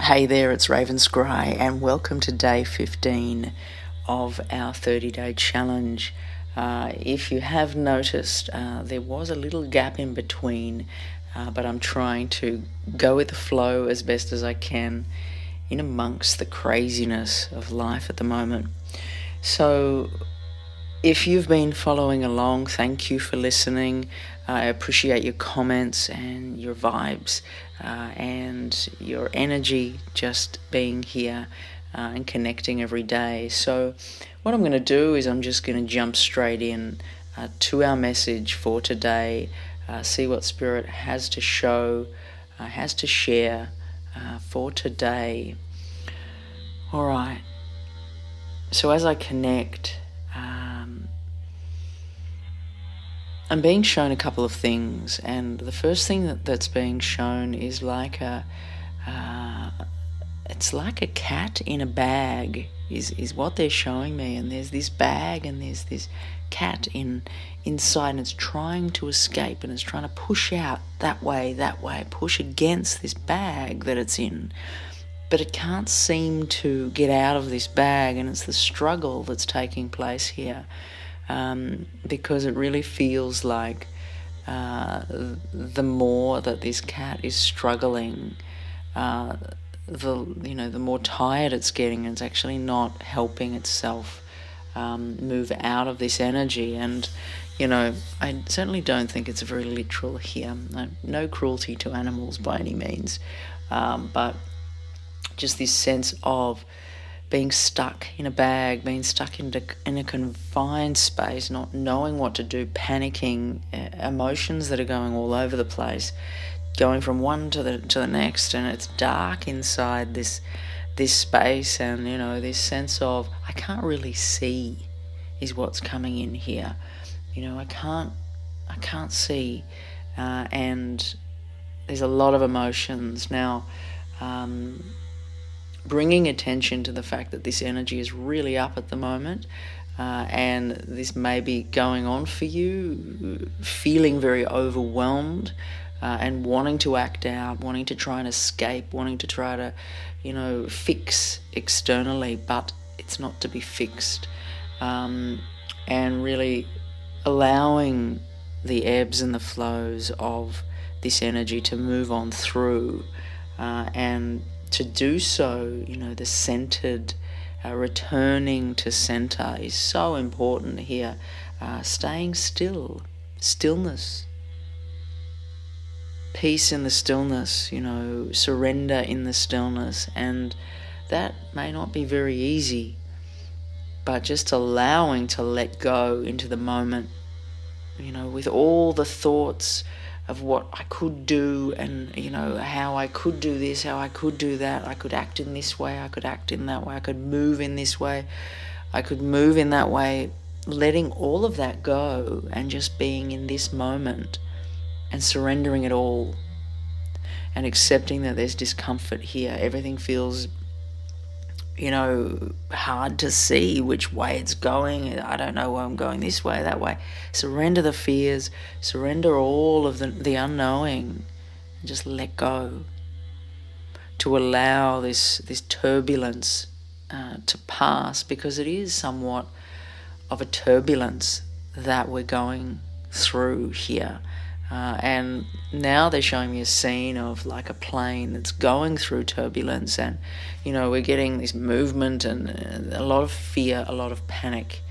Hey there, it's Scry, and welcome to day 15 of our 30-day challenge. If you have noticed, there was a little gap in between, but I'm trying to go with the flow as best as I can in amongst the craziness of life at the moment. So if you've been following along, thank you for listening. I appreciate your comments and your vibes and your energy just being here and connecting every day. So what I'm going to do is I'm just going to jump straight in to our message for today, see what Spirit has to show, has to share for today. All right. So as I connect, I'm being shown a couple of things, and the first thing that's being shown is it's like a cat in a bag is what they're showing me, and there's this bag and there's this cat inside, and it's trying to escape, and it's trying to push out that way, push against this bag that it's in, but it can't seem to get out of this bag, and it's the struggle that's taking place here. Because it really feels like the more that this cat is struggling, the more tired it's getting, and it's actually not helping itself move out of this energy. And I certainly don't think it's very literal here. No cruelty to animals by any means, but just this sense of being stuck in a bag, being stuck in a confined space, not knowing what to do, panicking, emotions that are going all over the place, going from one to the next, and it's dark inside this space, and this sense of I can't really see is what's coming in here. I can't see, and there's a lot of emotions now. Bringing attention to the fact that this energy is really up at the moment, and this may be going on for you, feeling very overwhelmed, and wanting to act out, wanting to try and escape, wanting to try to, fix externally, but it's not to be fixed, and really allowing the ebbs and the flows of this energy to move on through, and to do so, the centered, returning to center is so important here. Staying still, stillness, peace in the stillness, surrender in the stillness. And that may not be very easy, but just allowing to let go into the moment, with all the thoughts of what I could do, and how I could do this, how I could do that. I could act in this way, I could act in that way, I could move in this way, I could move in that way. Letting all of that go and just being in this moment and surrendering it all, and accepting that there's discomfort here. Everything feels hard to see which way it's going. I don't know why I'm going this way, that way. Surrender the fears, surrender all of the unknowing, and just let go. To allow this turbulence to pass, because it is somewhat of a turbulence that we're going through here. And now they're showing me a scene of like a plane that's going through turbulence, and we're getting this movement and a lot of fear, a lot of panic,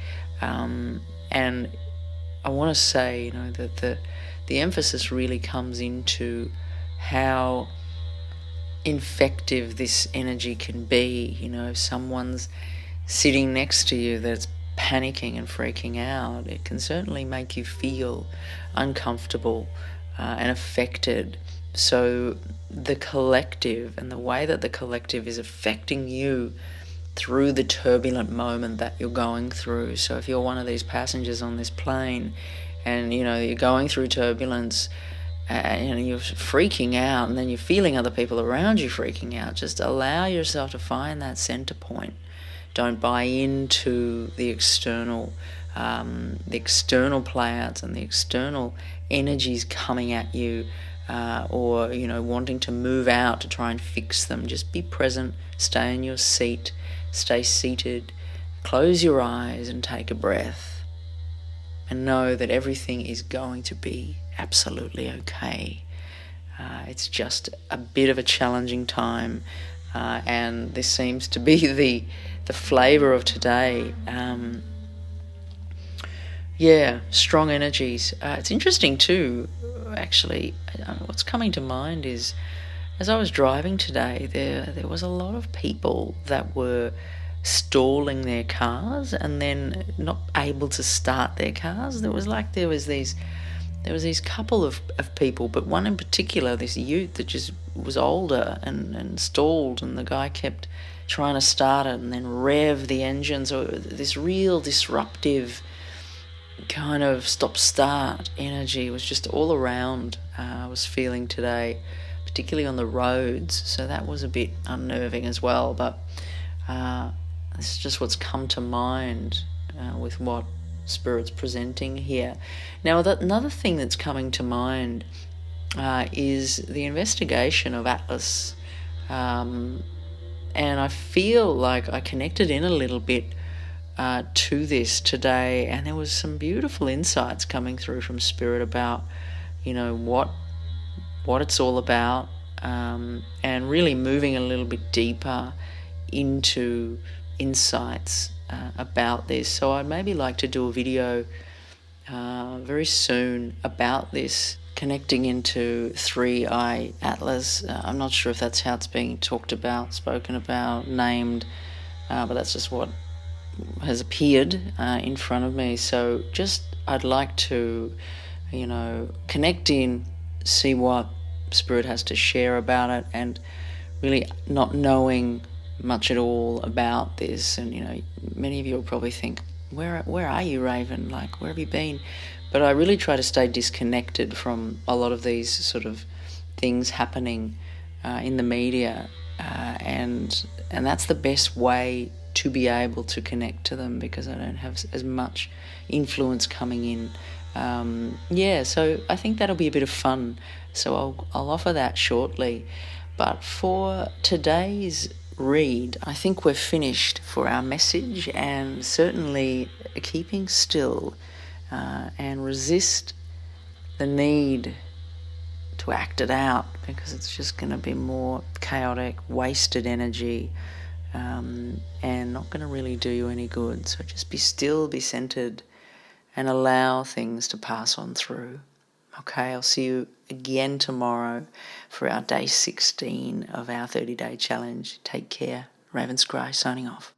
and I want to say that the emphasis really comes into how infective this energy can be. If someone's sitting next to you that's panicking and freaking out, it can certainly make you feel uncomfortable and affected. So the collective, and the way that the collective is affecting you through the turbulent moment that you're going through. So if you're one of these passengers on this plane, and you're going through turbulence, and you're freaking out, and then you're feeling other people around you freaking out, just allow yourself to find that center point. Don't buy into the external playouts and the external energies coming at you or, wanting to move out to try and fix them. Just be present, stay in your seat, stay seated, close your eyes and take a breath, and know that everything is going to be absolutely okay. It's just a bit of a challenging time, and this seems to be the flavour of today. Strong energies. It's interesting too, actually. What's coming to mind is, as I was driving today, there was a lot of people that were stalling their cars and then not able to start their cars. There was these couple of people, but one in particular, this youth that just was older and stalled, and the guy kept trying to start it and then rev the engine. So this real disruptive kind of stop-start energy was just all around. I was feeling today, particularly on the roads, so that was a bit unnerving as well. But it's just what's come to mind with what Spirit's presenting here. Now, another thing that's coming to mind is the investigation of Atlas, and I feel like I connected in a little bit to this today, and there was some beautiful insights coming through from Spirit about, what it's all about, and really moving a little bit deeper into insights about this. So I'd maybe like to do a video very soon about this, connecting into 3i Atlas. I'm not sure if that's how it's being talked about, spoken about, named, but that's just what has appeared in front of me. So I'd like to, connect in, see what Spirit has to share about it, and really not knowing much at all about this. And many of you will probably think, where are you, Raven? Like, where have you been? But I really try to stay disconnected from a lot of these sort of things happening in the media, and that's the best way to be able to connect to them, because I don't have as much influence coming in. So I think that'll be a bit of fun. So I'll offer that shortly. But for today's read, I think we're finished for our message, and certainly keeping still and resist the need to act it out, because it's just going to be more chaotic, wasted energy, and not going to really do you any good. So just be still, be centered, and allow things to pass on through. Okay, I'll see you again tomorrow for our day 16 of our 30-day challenge. Take care. Raven Scry signing off.